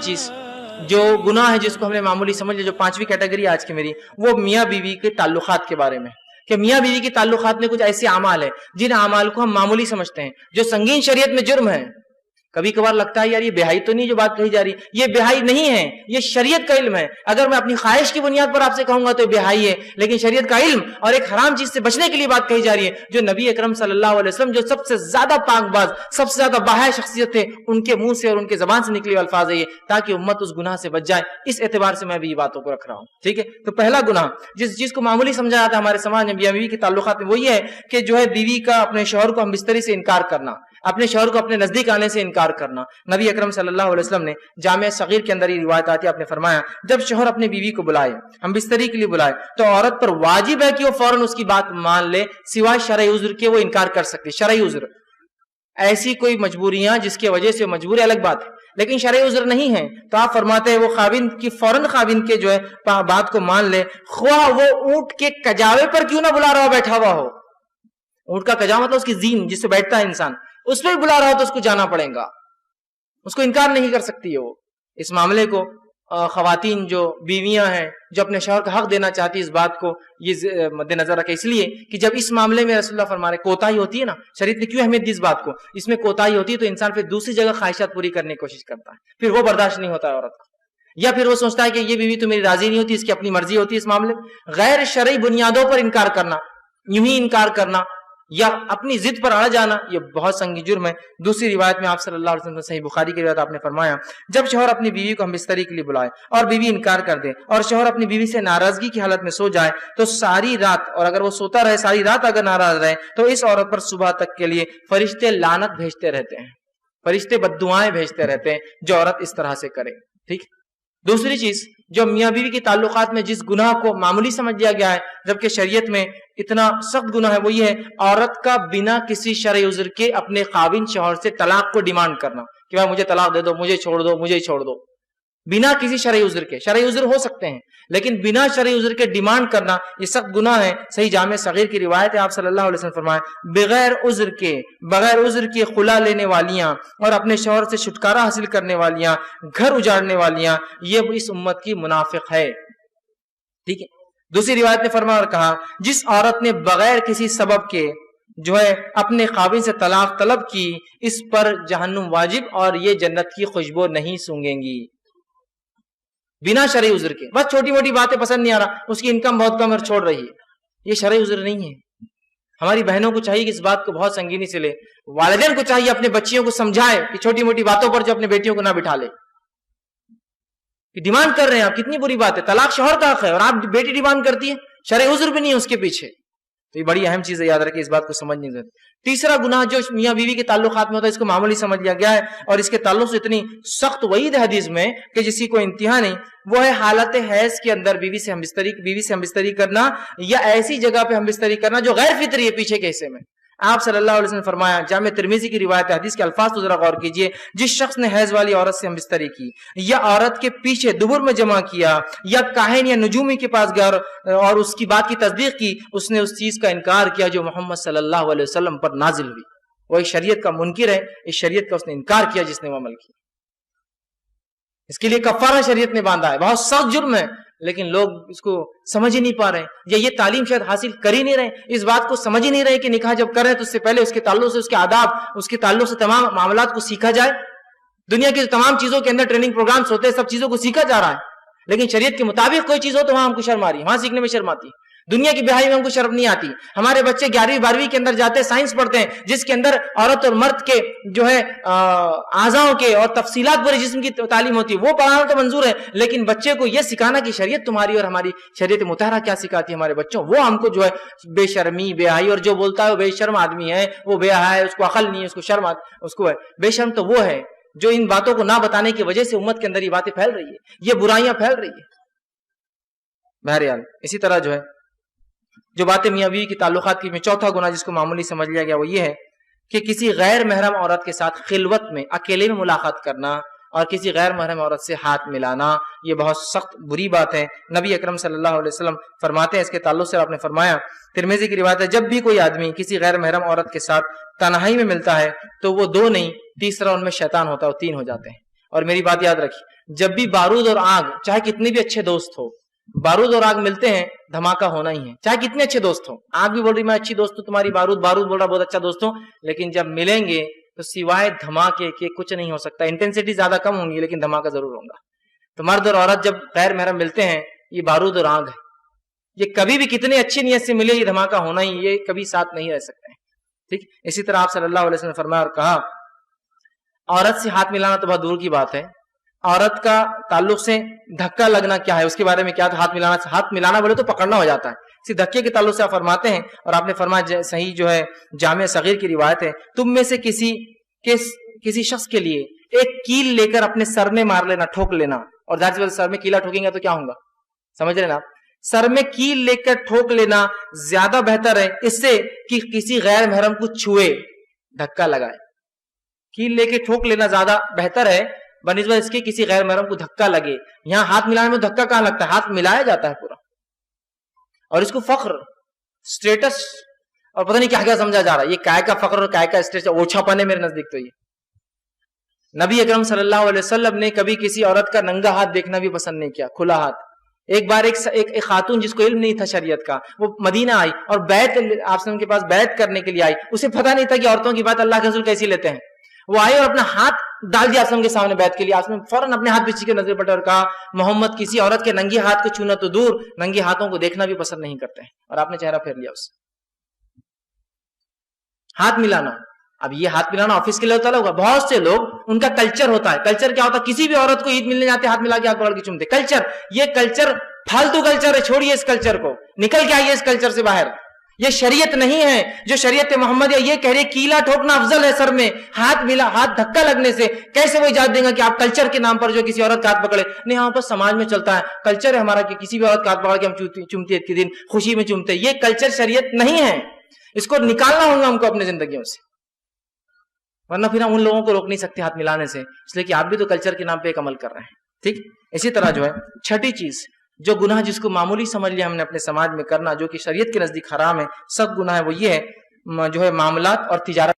चीज जो गुनाह है जिसको हमने मामूली समझ लिया, जो पांचवी कैटेगरी आज की मेरी, वो मियाँ बीवी के ताल्लुकात के बारे में, कि मियाँ बीवी के ताल्लुकात में कुछ ऐसे अमाल है जिन अमाल को हम मामूली समझते हैं, जो संगीन शरीयत में जुर्म है। कभी कभार लगता है यार ये बेहाई तो नहीं जो बात कही जा रही, ये बेहाई नहीं है, ये शरीयत का इल्म है। अगर मैं अपनी ख्वाहिश की बुनियाद पर आपसे कहूंगा तो बेहाई है, लेकिन शरीयत का इल्म और एक हराम चीज से बचने के लिए बात कही जा रही है, जो नबी अकरम सल्लल्लाहु अलैहि वसल्लम जो सबसे ज्यादा पाकबाज, सबसे ज्यादा बाहर शख्सियत थे, उनके मुंह से और उनके जबान से निकले अल्फाज है ये, ताकि उम्मत उस गुनाह से बच जाए। इस एतबार से मैं भी ये बातों को रख रहा हूँ, ठीक है। तो पहला गुनाह जिस चीज को मामूली समझा जाता है हमारे समाज में मियाँ बीवी के ताल्लुकात में, वो ये है कि जो है बीवी का अपने शौहर को हम बिस्तरी से इनकार करना, अपने शौहर को अपने नजदीक आने से इनकार करना। नबी अकरम सल्लल्लाहु अलैहि वसल्लम ने जामे सगीर के अंदर ये रिवायत आती है, आपने फरमाया जब शौहर अपनी बीवी को बुलाए, हम बिस्तरी के लिए बुलाए, तो औरत पर वाजिब है कि वो फौरन उसकी बात मान ले, सिवाय शरई उज़्र के वो इनकार कर सकती। शरई उज़्र ऐसी कोई मजबूरियां जिसकी वजह से मजबूरी अलग बात है, लेकिन शरई उज़्र नहीं है तो आप फरमाते हैं वो खाविंद की फौरन खाविंद के जो है बात को मान ले, ख्वाह वो ऊंट के कजावे पर क्यों ना बुला रहा हो, बैठा हुआ हो। ऊंट का कजावा मतलब उसकी जीन जिससे बैठता है इंसान, उस पर भी बुला रहा हो तो उसको जाना पड़ेगा, उसको इनकार नहीं कर सकती है वो। इस मामले को खवातीन जो बीवियां हैं जो अपने शौहर का हक देना चाहती है, इस बात को ये मद्देनजर रखें, इसलिए कि जब इस मामले में रसूलुल्लाह फरमा रहे कोताही होती है ना, शरीयत ने क्यों अहमियत दी इस बात को, इसमें कोताही होती है तो इंसान फिर दूसरी जगह ख्वाहिशात पूरी करने की कोशिश करता है, फिर वो बर्दाश्त नहीं होता है औरत का, या फिर वो सोचता है कि ये बीवी तो मेरी राजी नहीं होती, इसकी अपनी मर्जी होती है। इस मामले गैर शरई बुनियादों पर इनकार करना, यूं ही इनकार करना या अपनी जिद पर अड़ जाना, ये बहुत संगीन जुर्म है। दूसरी रिवायत में आप सल्लल्लाहु अलैहि वसल्लम सही बुखारी की रिवायत आपने फरमाया जब शौहर अपनी बीवी को हम बिस्तरी के लिए बुलाए और बीवी इनकार कर दे और शौहर अपनी बीवी से नाराजगी की हालत में सो जाए तो सारी रात, और अगर वो सोता रहे सारी रात अगर नाराज रहे, तो इस औरत पर सुबह तक के लिए फरिश्ते लानत भेजते रहते हैं, फरिश्ते बद्दुआएं भेजते रहते हैं जो औरत इस तरह से करे, ठीक। दूसरी चीज जो मियाँ बीवी के ताल्लुकात में जिस गुनाह को मामूली समझ लिया गया है जबकि शरीयत में इतना सख्त गुनाह है, वो ये है औरत का बिना किसी शरई उज़्र के अपने खाविन शौहर से तलाक को डिमांड करना कि भाई मुझे तलाक दे दो, मुझे छोड़ दो, मुझे छोड़ दो, बिना किसी शरई उज़्र के। शरई उज़्र हो सकते हैं लेकिन बिना शरई उज़्र के डिमांड करना ये सख्त गुनाह है। सही जामे सगीर की रिवायत है, आप सल्लल्लाहु अलैहि वसल्लम फरमाए बगैर उज़्र के खुला लेने वालियां और अपने शौहर से छुटकारा हासिल करने वालियां, घर उजाड़ने वालियां, ये इस उम्मत की मुनाफिक है, ठीक है। दूसरी रिवायत ने फरमाया और कहा जिस औरत ने बगैर किसी सबब के जो है अपने खाविन से तलाक तलब की, इस पर जहन्नुम वाजिब और ये जन्नत की खुशबू नहीं सूंघेंगी, बिना शरई उज़्र के। बस छोटी मोटी बातें पसंद नहीं आ रहा, उसकी इनकम बहुत कम और छोड़ रही है, ये शरई उज़्र नहीं है। हमारी बहनों को चाहिए कि इस बात को बहुत संगीनी से ले, वालिदैन को चाहिए अपने बच्चियों को समझाए कि छोटी मोटी बातों पर जो अपने बेटियों को ना बिठा ले। कि डिमांड कर रहे हैं आप, कितनी बुरी बात है, तलाक शौहर का हक है और आप बेटी डिमांड करती है, शरई उज़्र भी नहीं है उसके पीछे, तो ये बड़ी अहम चीज है, याद रखें, इस बात को समझनी जरूरी। तीसरा गुनाह जो मियाँ बीवी के ताल्लुकात में होता है इसको मामूली समझ लिया गया है और इसके ताल्लुक से इतनी सख्त वईद है हदीस में कि जिसकी कोई इंतहा नहीं, वो है हालत हैज के अंदर बीवी से हम बिस्तरी करना या ऐसी जगह पे हम बिस्तरी करना जो गैर फितरी है पीछे के हिस्से में। आप सल्लल्लाहु अलैहि वसल्लम फरमाया, जामे तिर्मिज़ी की रिवायत है, हदीस के अल्फाज तो जरा गौर कीजिए, जिस शख्स ने हैज वाली औरत से हम बिस्तरी की या औरत के पीछे दुबुर में जमा किया या काहिन या नजूमी के पास गया और उसकी बात की तस्दीक की, उसने उस चीज का इनकार किया जो मोहम्मद सल्लल्लाहु अलैहि वसल्लम पर नाजिल हुई। वो इस शरीयत का मुनकिर है, इस शरीयत का उसने इनकार किया जिसने वो अमल किया। इसके लिए कफारा शरीयत ने बांधा है, बहुत सख्त जुर्म है, लेकिन लोग इसको समझ ही नहीं पा रहे या ये तालीम शायद हासिल कर ही नहीं रहे, इस बात को समझ ही नहीं रहे कि निकाह जब करें तो उससे पहले उसके ताल्लुक से, उसके आदाब, उसके ताल्लुक से तमाम मामलात को सीखा जाए। दुनिया की तमाम चीजों के अंदर ट्रेनिंग प्रोग्राम्स होते हैं, सब चीजों को सीखा जा रहा है, लेकिन शरीयत के मुताबिक कोई चीज हो तो वहां हमको शर्म आ रही है, वहां सीखने में शर्म आती है। दुनिया की बेहाई में हमको शर्म नहीं आती। हमारे बच्चे 11वीं 12वीं के अंदर जाते हैं, साइंस पढ़ते हैं जिसके अंदर औरत और मर्द के जो है आज़ाओं के और तफसीलात पूरे जिस्म की तालीम होती है, वो पढ़ाना तो मंजूर है, लेकिन बच्चे को यह सिखाना कि शरीयत तुम्हारी और हमारी शरीयत मुतहरा क्या सिखाती है हमारे बच्चों, वो हमको जो है बेशर्मी बेहाई, और जो बोलता है वो बेशर्म आदमी है, वो बेहाया है, उसको अकल नहीं है, उसको शर्म उसको है, बेशर्म तो वो है जो इन बातों को ना बताने की वजह से उम्मत के अंदर ये बातें फैल रही है, ये बुराइयां फैल रही है। बहरहाल इसी तरह जो है जो बातें मियाँ बीवी की ताल्लुकात की में चौथा गुना जिसको मामूली समझ लिया गया वो ये है कि किसी गैर महरम औरत के साथ खिलवत में अकेले में मुलाकात करना और किसी गैर महरम औरत से हाथ मिलाना, ये बहुत सख्त बुरी बात है। नबी अकरम सल्लल्लाहु अलैहि वसल्लम फरमाते हैं, इसके ताल्लुक से आपने फरमाया, तिर्मिज़ी की रिवायत है, जब भी कोई आदमी किसी गैर महरम औरत के साथ तन्हाई में मिलता है तो वो 2 नहीं, तीसरा उनमें शैतान होता है, 3 हो जाते हैं। और मेरी बात याद रखिए, जब भी बारूद और आग, चाहे कितने भी अच्छे दोस्त हो, बारूद और आग मिलते हैं धमाका होना ही है, चाहे कितने अच्छे दोस्त हो। आग भी बोल रही मैं अच्छी दोस्त हूं तुम्हारी, बारूद बोल रहा बहुत अच्छा दोस्त हूं, लेकिन जब मिलेंगे तो सिवाय धमाके के कुछ नहीं हो सकता। इंटेंसिटी ज्यादा कम होंगी लेकिन धमाका जरूर होगा। तो मर्द और औरत जब गैर महरम मिलते हैं, ये बारूद और आग है, ये कभी भी कितनी अच्छी नीयत से मिले, ये धमाका होना ही, ये कभी साथ नहीं रह सकते हैं। ठीक, इसी तरह आप सल्लल्लाहु अलैहि वसल्लम ने फरमाया और कहा, औरत से हाथ मिलाना तो बहुत दूर की बात है, औरत का ताल्लुक से धक्का लगना क्या है उसके बारे में क्या, तो हाथ मिलाना बोले तो पकड़ना हो जाता है, इसी धक्के के ताल्लुक से आप फरमाते हैं। और आपने फरमाया, सही जो है जामे सगीर की रिवायत है, तुम में से किसी शख्स के लिए एक कील लेकर अपने सर में मार लेना, ठोक लेना, और जाहिर सी सर में कीला ठोकेंगे तो क्या होगा, समझ रहे ना आप, सर में कील लेकर ठोक लेना ज्यादा बेहतर है इससे कि किसी गैर महरम को छुए, धक्का लगाए। कील लेके ठोक लेना ज्यादा बेहतर है बनिस्बत इसके किसी गैर महरम को धक्का लगे। यहां हाथ मिलाने में धक्का कहां लगता है, हाथ मिलाया जाता है पूरा, और इसको फख्र, स्टेटस और पता नहीं क्या क्या समझा जा रहा है। ये काय का फख्र और काय का स्टेटस, ओछापन है मेरे नजदीक। तो ये नबी अकरम सल्लल्लाहु अलैहि वसल्लम ने कभी किसी औरत का नंगा हाथ देखना भी पसंद नहीं किया, खुला हाथ। एक बार एक खातून जिसको इल्म नहीं था शरीयत का, वो मदीना आई और बैत आप के पास बैत करने के लिए आई, उसे पता नहीं था कि औरतों की बात अल्लाह के रसूल कैसी लेते हैं। वो आए और अपना हाथ डाल दिया आसम के सामने बैत के लिए, आसम फौरन अपने हाथ पीछे के नजर पटे और कहा, मोहम्मद किसी औरत के नंगे हाथ को छूना तो दूर, नंगे हाथों को देखना भी पसंद नहीं करते हैं। और आपने चेहरा फेर लिया उससे। हाथ मिलाना, अब ये हाथ मिलाना ऑफिस के लिए होता होगा, बहुत से लोग उनका कल्चर होता है। कल्चर क्या होता है, किसी भी औरत को ईद मिलने जाते हाथ मिला के हाथ पकड़ के चूमते, कल्चर। ये कल्चर फालतू कल्चर है, छोड़िए इस कल्चर को, निकल के आइए इस कल्चर से बाहर। ये शरीयत नहीं है। जो शरीयत मोहम्मद ये कह रही कीला ठोकना अफजल है, सर में हाथ मिला, हाथ धक्का लगने से कैसे वो इजाजत देगा कि आप कल्चर के नाम पर जो किसी औरत का हाथ पकड़े। नहीं, यहाँ पर समाज में चलता है, कल्चर है हमारा कि किसी भी औरत का हाथ पकड़ के हम चूमते के दिन खुशी में चूमते। ये कल्चर शरीयत नहीं है, इसको निकालना होगा हमको अपनी जिंदगियों से, वरना फिर हम उन लोगों को रोक नहीं सकते हाथ मिलाने से, इसलिए कि आप भी तो कल्चर के नाम पे एक अमल कर रहे हैं। ठीक, इसी तरह जो है छठी चीज, जो गुनाह जिसको मामूली समझ लिया हमने अपने समाज में करना, जो कि शरीयत के नजदीक हराम है, सब गुनाह है, वो ये है जो है मामलात और तिजारत